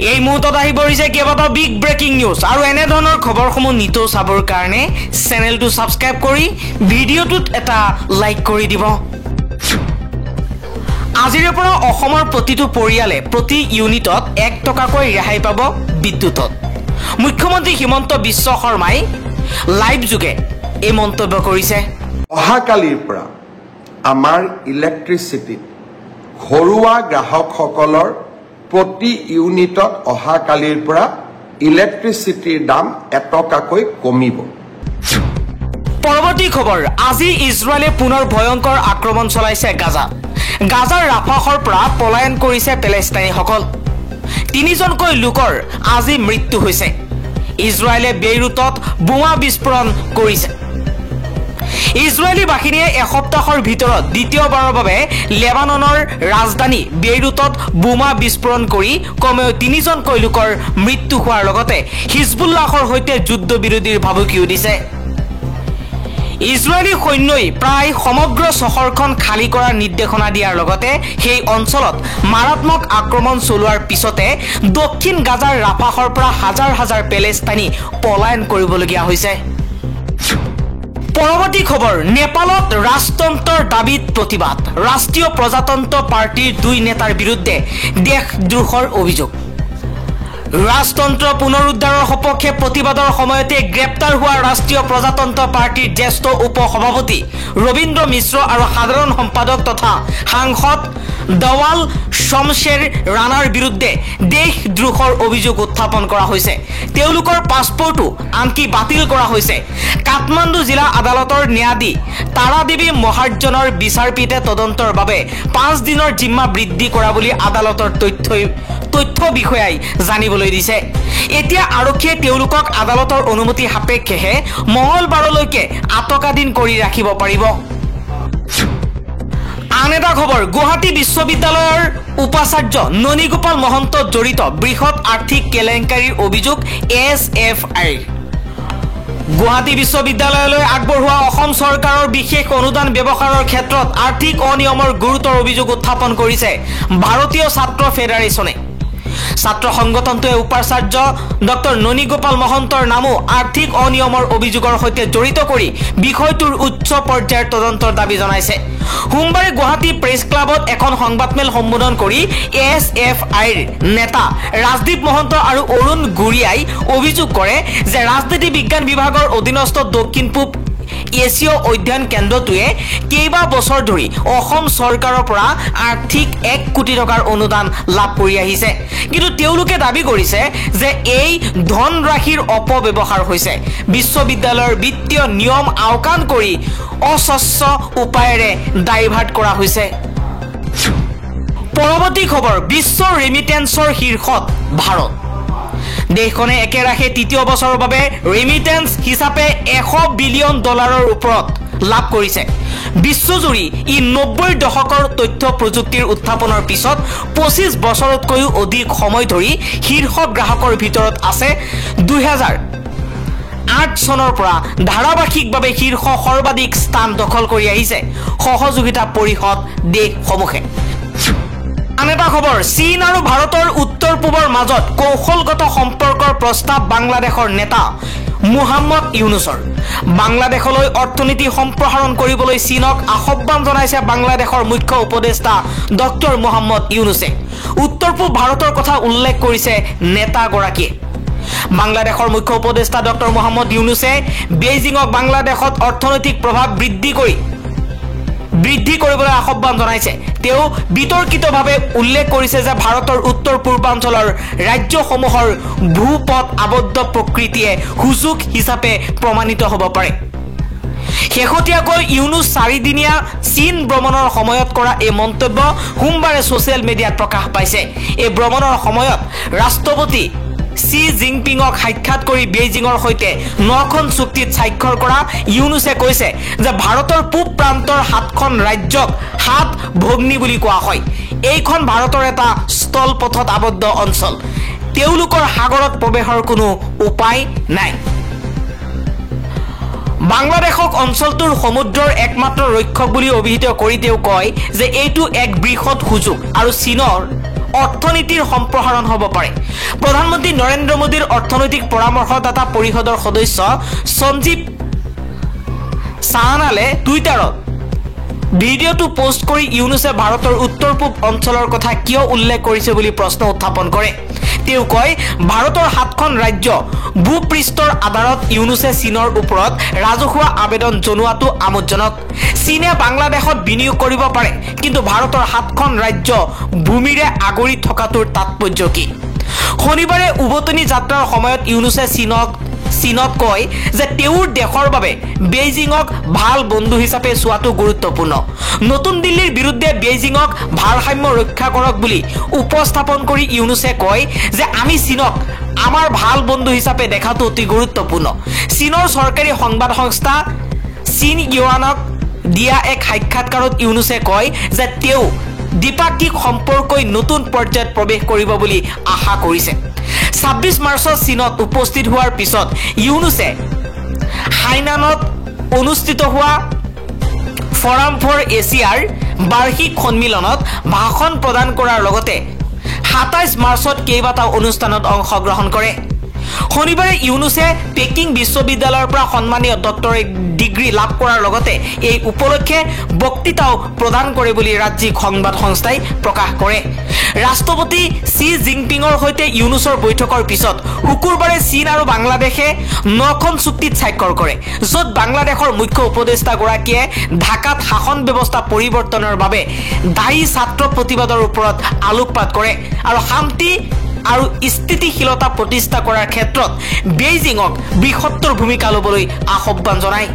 এই মুহূৰ্তত আহি পৰিছে কেইবাটাও বিগ ব্ৰেকিং নিউজ আৰু এনে ধৰণৰ খবৰসমূহ নিতৌ চাবৰ কাৰণে চেনেলটো সাবস্ক্ৰাইব কৰি ভিডিঅ'টোত এটা লাইক কৰি দিব। আজিৰে পৰা অসমৰ প্ৰতিটো পৰিয়ালে প্ৰতি ইউনিটত 1 টকাকৈ ৰেহাই পাব বিদ্যুতত। মুখ্যমন্ত্ৰী হিমন্ত বিশ্ব শৰ্মাই লাইভ যোগে এই মন্তব্য কৰিছে। অহাকালিৰ পৰা আমাৰ ইলেক্ট্ৰিচিটিত ঘৰুৱা গ্ৰাহকসকলৰ প্ৰতি ইউনিটত অহাকালিৰ পৰা ইলেক্ট্ৰিচিটিৰ দাম 1 টকাকৈ কমিব। পৰৱৰ্তী খবৰ, আজি ইজৰাইলে পুনৰ ভয়ংকৰ আক্ৰমণ চলাইছে গাজাৰ ৰাফাহৰ পৰা পলায়ন কৰিছে পেলেষ্টাইনীসকল। 3জনকৈ লোকৰ আজি মৃত্যু হৈছে। ইজৰাইলে বেইৰুটত বোমা বিস্ফোৰণ কৰিছে। ইজৰাইলী বাহিনীয়ে এসপ্তাহৰ ভিতৰত দ্বিতীয়বাৰৰ বাবে লেবাননৰ ৰাজধানী বেইৰুটত বোমা বিস্ফোৰণ কৰি কমেও 3জনকৈ লোকৰ মৃত্যু হোৱাৰ লগতে হিজবুল্লাহৰ সৈতে যুদ্ধবিৰোধীৰ ভাবুকিও দিছে। ইজৰাইলী সৈন্যই প্ৰায় সমগ্ৰ চহৰখন খালী কৰাৰ নিৰ্দেশনা দিয়াৰ লগতে সেই অঞ্চলত মাৰাত্মক আক্ৰমণ চলোৱাৰ পিছতে দক্ষিণ গাজাৰ ৰাফাহৰ পৰা হাজাৰ হাজাৰ পেলেষ্টাইনী পলায়ন কৰিবলগীয়া হৈছে। পৰৱৰ্তী খবৰ, নেপালত ৰাজতন্ত্ৰৰ দাবীত প্ৰতিবাদ। ৰাষ্ট্ৰীয় প্ৰজাতন্ত্ৰ পাৰ্টিৰ 2 নেতাৰ বিৰুদ্ধে দেশদ্ৰোহৰ অভিযোগ। ৰাজতন্ত্ৰ পুনৰুদ্ধাৰৰ সপক্ষে প্ৰতিবাদৰ সময়তে গ্ৰেপ্তাৰ হোৱা ৰাষ্ট্ৰীয় প্ৰজাতন্ত্ৰ পাৰ্টিৰ জ্যেষ্ঠ উপ সভাপতি ৰবীন্দ্ৰ মিশ্ৰ আৰু সাধাৰণ সম্পাদক তথা সাংসদ দৱাল শমশেৰ ৰাণাৰ বিৰুদ্ধে দেশদ্ৰোহৰ অভিযোগ উত্থাপন কৰা হৈছে। তেওঁলোকৰ পাছপোৰ্টো আনকি বাতিল কৰা হৈছে। কাঠমাণ্ডু জিলা আদালতৰ ন্যায়াধীশ তাৰাদেৱী মহাৰ্জনৰ বিচাৰপীঠে তদন্তৰ বাবে 5 দিনৰ জিম্মা বৃদ্ধি কৰা বুলি আদালতৰ তথ্য বিষয়াই জানিবলৈ দিছে। এতিয়া আৰক্ষীয়ে তেওঁলোকক আদালতৰ অনুমতি সাপেক্ষেহে মঙলবাৰলৈকে আটকাধীন কৰি ৰাখিব পাৰিব। আন এটা খবৰ, গুৱাহাটী বিশ্ববিদ্যালয়ৰ উপাচাৰ্য ননীগোপাল মহন্ত জড়িত বৃহৎ আৰ্থিক কেলেংকাৰীৰ অভিযোগ SFI। গুৱাহাটী বিশ্ববিদ্যালয়লৈ আগবঢ়োৱা অসম চৰকাৰৰ বিশেষ অনুদান ব্যৱহাৰৰ ক্ষেত্ৰত আৰ্থিক অনিয়মৰ গুৰুতৰ অভিযোগ উত্থাপন কৰিছে ভাৰতীয় ছাত্ৰ ফেডাৰেচনে। ছাত্ৰ সংগঠনটোৱে উপাচাৰ্য ডক্টৰ ননীগোপাল মহন্তৰ নামো আৰ্থিক অনিয়মৰ অভিযোগৰ সৈতে জড়িত কৰি বিষয়টোৰ উচ্চ পৰ্যায়ৰ তদন্তৰ দাবী জনাইছে। সোমবাৰে গুৱাহাটী প্ৰেছ ক্লাবত এখন সংবাদমেল সম্বোধন কৰি SFIৰ নেতা ৰাজদীপ মহন্ত আৰু অৰুণ গুৰিয়াই অভিযোগ কৰে যে ৰাজনীতি বিজ্ঞান বিভাগৰ অধীনস্থ দক্ষিণ পূব এছীয় অধ্যয়ন কেন্দ্ৰটোৱে কেইবা বছৰ ধৰি অসম চৰকাৰৰ পৰা আৰ্থিক 1 কোটি টকাৰ অনুদান লাভ কৰি আহিছে। কিন্তু তেওঁলোকে দাবী কৰিছে যে এই ধনৰাশিৰ অপব্যৱহাৰ হৈছে। বিশ্ববিদ্যালয়ৰ বিত্তীয় নিয়ম আওকাণ কৰি অস্বচ্ছ উপায়েৰে ডাইভাৰ্ট কৰা হৈছে। পৰৱৰ্তী খবৰ, বিশ্ব ৰেমিটেন্সৰ শীৰ্ষত ভাৰত। দেশখনে একেৰাহে 3য় বছৰৰ বাবে ৰেমিটেন্স হিচাপে $100 বিলিয়ন ওপৰত লাভ কৰিছে। বিশ্বজুৰি ই 90ৰ দশকৰ তথ্য প্ৰযুক্তিৰ উত্থাপনৰ পিছত 25 বছৰতকৈও অধিক সময় ধৰি শীৰ্ষ গ্ৰাহকৰ ভিতৰত আছে। 2008 চনৰ পৰা ধাৰাবাহিকভাৱে শীৰ্ষ সৰ্বাধিক স্থান দখল কৰি আহিছে সহযোগিতা পৰিষদ দেশসমূহে। আন এটা খবৰ, চীন আৰু ভাৰতৰ উত্তৰ পূবৰ মাজত কৌশলগত সম্পৰ্কৰ প্ৰস্তাৱ বাংলাদেশৰ নেতা মুহাম্মদ ইউনুছৰ। বাংলাদেশলৈ অৰ্থনীতি সম্প্ৰসাৰণ কৰিবলৈ চীনক আহ্বান জনাইছে বাংলাদেশৰ মুখ্য উপদেষ্টা ডক্টৰ মুহাম্মদ ইউনুছে। উত্তৰ পূব ভাৰতৰ কথা উল্লেখ কৰিছে নেতাগৰাকীয়ে। বাংলাদেশৰ মুখ্য উপদেষ্টা ডক্টৰ মুহাম্মদ ইউনুছে বেইজিঙক বাংলাদেশত অৰ্থনৈতিক প্ৰভাৱ বৃদ্ধি কৰিবলৈ আহ্বান জনাইছে। তেওঁ বিতৰ্কিতভাৱে উল্লেখ কৰিছে যে ভাৰতৰ উত্তৰ পূৰ্বাঞ্চলৰ ৰাজ্যসমূহৰ ভূপথ আবদ্ধ প্ৰকৃতিয়ে সুযোগ হিচাপে প্ৰমাণিত হ'ব পাৰে। শেহতীয়াকৈ ইউনুছ 4দিনীয়া চীন ভ্ৰমণৰ সময়ত কৰা এই মন্তব্য সোমবাৰে ছ'চিয়েল মিডিয়াত প্ৰকাশ পাইছে। এই ভ্ৰমণৰ সময়ত ৰাষ্ট্ৰপতি শ্বি জিনপিঙক সাক্ষাৎ কৰি বেইজিঙৰ সৈতে 9খন চুক্তিত স্বাক্ষৰ কৰা ইউনুছে কৈছে যে ভাৰতৰ পূব প্ৰান্তৰ 7খন ৰাজ্যক 7 ভগ্নী বুলি কোৱা হয়। এইখন ভাৰতৰ এটা স্থলপথত আবদ্ধ অঞ্চল। তেওঁলোকৰ সাগৰত প্ৰৱেশৰ কোনো উপায় নাই। বাংলাদেশক অঞ্চলটোৰ সমুদ্ৰৰ একমাত্ৰ ৰক্ষক বুলি অভিহিত কৰি তেওঁ কয় যে এইটো এক বৃহৎ সুযোগ আৰু চীনৰ অৰ্থনীতিৰ সম্প্ৰসাৰণ হ'ব পাৰে। প্ৰধানমন্ত্ৰী নৰেন্দ্ৰ মোদীৰ অৰ্থনৈতিক পৰামৰ্শদাতা পৰিষদৰ সদস্য সঞ্জীৱ সাহানালে টুইটাৰত ভিডিঅ'টো পোষ্ট কৰি ইউনুছে ভাৰতৰ উত্তৰ পূব অঞ্চলৰ কথা কিয় উল্লেখ কৰিছে বুলি প্ৰশ্ন উত্থাপন কৰে। তেওঁ কয়, ভাৰতৰ 7খন ৰাজ্য ভূপৃষ্ঠৰ আধাৰত ইউনুছে চীনৰ ওপৰত ৰাজহুৱা আবেদন জনোৱাটো আমোদজনক। চীনে বাংলাদেশত বিনিয়োগ কৰিব পাৰে, কিন্তু ভাৰতৰ 7খন ৰাজ্য ভূমিৰে আগুৰি থকাটোৰ তাৎপৰ্য কি? শনিবাৰে উভতনি যাত্ৰাৰ সময়ত ইউনুছে চীনত কয় যে তেওঁৰ দেশৰ বাবে বেইজিঙক ভাল বন্ধু হিচাপে চোৱাটো গুৰুত্বপূৰ্ণ। নতুন দিল্লীৰ বিৰুদ্ধে বেইজিঙক ভাৰসাম্য ৰক্ষা কৰক বুলি উপস্থাপন কৰি ইউনুছে কয় যে আমি চীনক আমাৰ ভাল বন্ধু হিচাপে দেখাটো অতি গুৰুত্বপূৰ্ণ। চীনৰ চৰকাৰী সংবাদ সংস্থা চিনইউৱানক দিয়া এক সাক্ষাৎকাৰত ইউনুছে কয় যে তেওঁ দ্বিপাক্ষিক সম্পৰ্কই নতুন পৰ্যায়ত প্ৰৱেশ কৰিব বুলি আশা কৰিছে। 26 মাৰ্চত চীনত উপস্থিত হোৱাৰ পিছত ইউনুছে হাইনানত অনুষ্ঠিত হোৱা ফৰাম ফৰ এছিয়াৰ বাৰ্ষিক সন্মিলনত ভাষণ প্ৰদান কৰাৰ লগতে 27 মাৰ্চত কেইবাটাও অনুষ্ঠানত অংশগ্ৰহণ কৰে। শনিবাৰে ইউনুছে পেকিং বিশ্ববিদ্যালয়ৰ পৰা সন্মানীয় ডক্টৰেট ডিগ্ৰী লাভ কৰাৰ লগতে এই উপলক্ষে বক্তৃতাও প্ৰদান কৰে বুলি ৰাজ্যিক সংবাদ সংস্থাই প্ৰকাশ কৰে। ৰাষ্ট্ৰপতি শ্বি জিনপিঙৰ সৈতে ইউনুছৰ বৈঠকৰ পিছত শুকুৰবাৰে চীন আৰু বাংলাদেশে 9খন চুক্তিত স্বাক্ষৰ কৰে, য'ত বাংলাদেশৰ মুখ্য উপদেষ্টাগৰাকীয়ে ঢাকাত শাসন ব্যৱস্থা পৰিৱৰ্তনৰ বাবে দায়ী ছাত্ৰ প্ৰতিবাদৰ ওপৰত আলোকপাত কৰে আৰু শান্তি আৰু স্থিতিশীলতা প্ৰতিষ্ঠা কৰাৰ ক্ষেত্ৰত বেইজিঙক বৃহত্তৰ ভূমিকা ল'বলৈ আহ্বান জনায়।